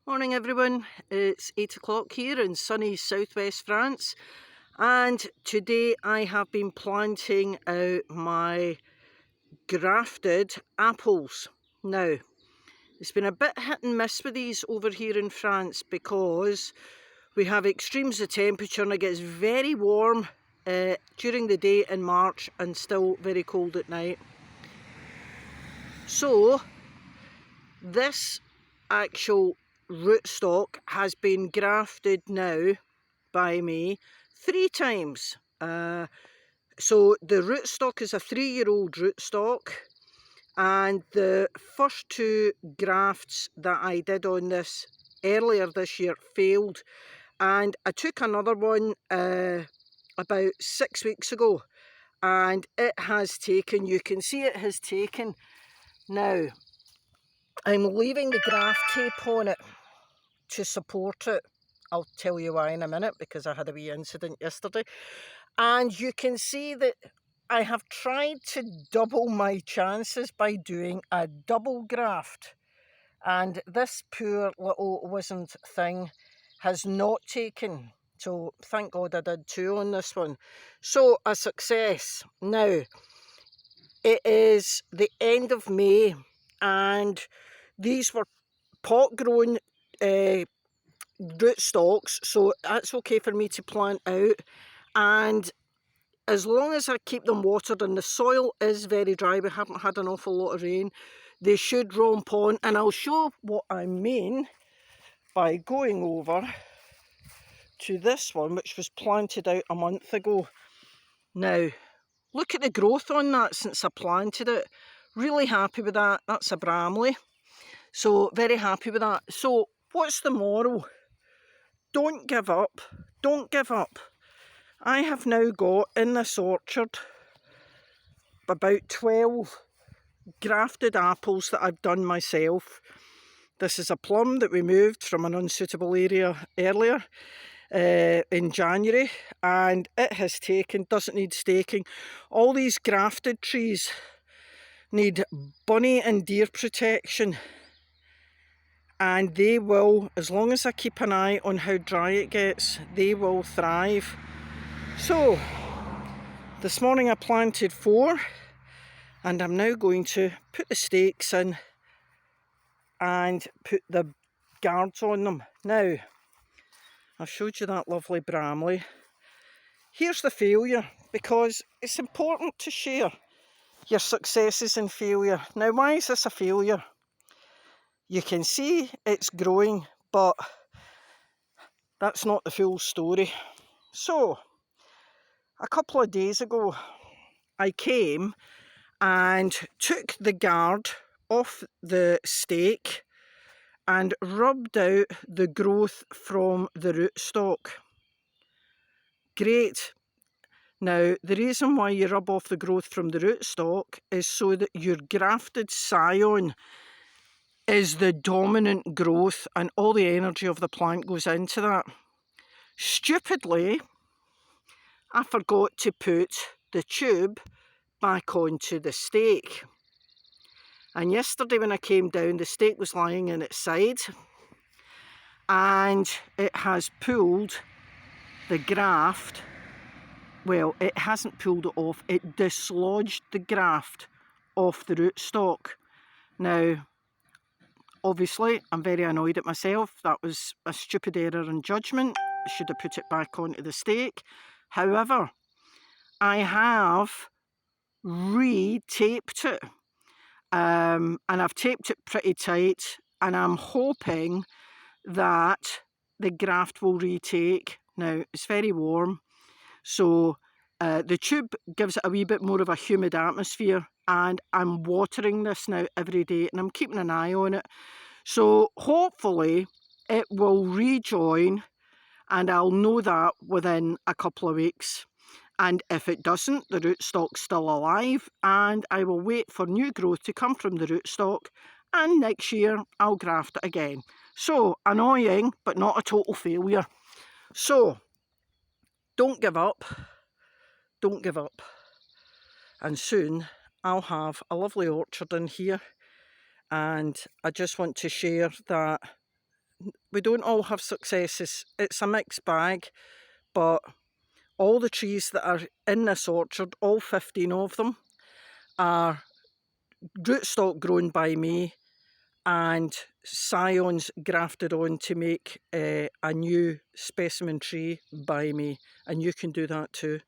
Morning everyone, it's 8 o'clock here in sunny southwest France, and today I have been planting out my grafted apples. Now, it's been a bit hit and miss with these over here in France because we have extremes of temperature and it gets very warm during the day in March and still very cold at night. So this actual rootstock has been grafted now by me 3 times. So the rootstock is a 3-year-old rootstock, and the first 2 grafts that I did on this earlier this year failed, and I took another one about 6 weeks ago and it has taken. You can see it has taken. Now I'm leaving the graft tape on it to support it. I'll tell you why in a minute, because I had a wee incident yesterday. And you can see that I have tried to double my chances by doing a double graft. And this poor little wizened thing has not taken. So thank God I did 2 on this one. So a success. Now, it is the end of May and these were pot grown rootstocks, so that's okay for me to plant out, and as long as I keep them watered and the soil is very dry, we haven't had an awful lot of rain, they should romp on. And I'll show what I mean by going over to this one which was planted out a month ago. Now look at the growth on that since I planted it. Really happy with that. That's a Bramley, so very happy with that. So what's the moral? Don't give up. Don't give up. I have now got in this orchard about 12 grafted apples that I've done myself. This is a plum that we moved from an unsuitable area earlier in January, and it has taken, doesn't need staking. All these grafted trees need bunny and deer protection, and they will, as long as I keep an eye on how dry it gets, they will thrive. So this morning I planted 4 and I'm now going to put the stakes in and put the guards on them. Now, I've showed you that lovely Bramley. Here's the failure, because it's important to share your successes and failure. Now, why is this a failure? You can see it's growing, but that's not the full story. So, a couple of days ago, I came and took the guard off the stake and rubbed out the growth from the rootstock. Great. Now, the reason why you rub off the growth from the rootstock is so that your grafted scion is the dominant growth and all the energy of the plant goes into that. Stupidly, I forgot to put the tube back onto the stake. And yesterday when I came down, the stake was lying in its side and it has pulled the graft. Well, it hasn't pulled it off, it dislodged the graft off the rootstock. Now, obviously, I'm very annoyed at myself. That was a stupid error in judgment. I should have put it back onto the stake. However, I have re-taped it. And I've taped it pretty tight, and I'm hoping that the graft will retake. Now, it's very warm, so the tube gives it a wee bit more of a humid atmosphere, and I'm watering this now every day and I'm keeping an eye on it. So hopefully it will rejoin and I'll know that within a couple of weeks. And if it doesn't, the rootstock's still alive and I will wait for new growth to come from the rootstock, and next year I'll graft it again. So annoying, but not a total failure. So don't give up. Don't give up. And soon I'll have a lovely orchard in here, and I just want to share that we don't all have successes. It's a mixed bag, but all the trees that are in this orchard, all 15 of them, are rootstock grown by me and scions grafted on to make a new specimen tree by me, and you can do that too.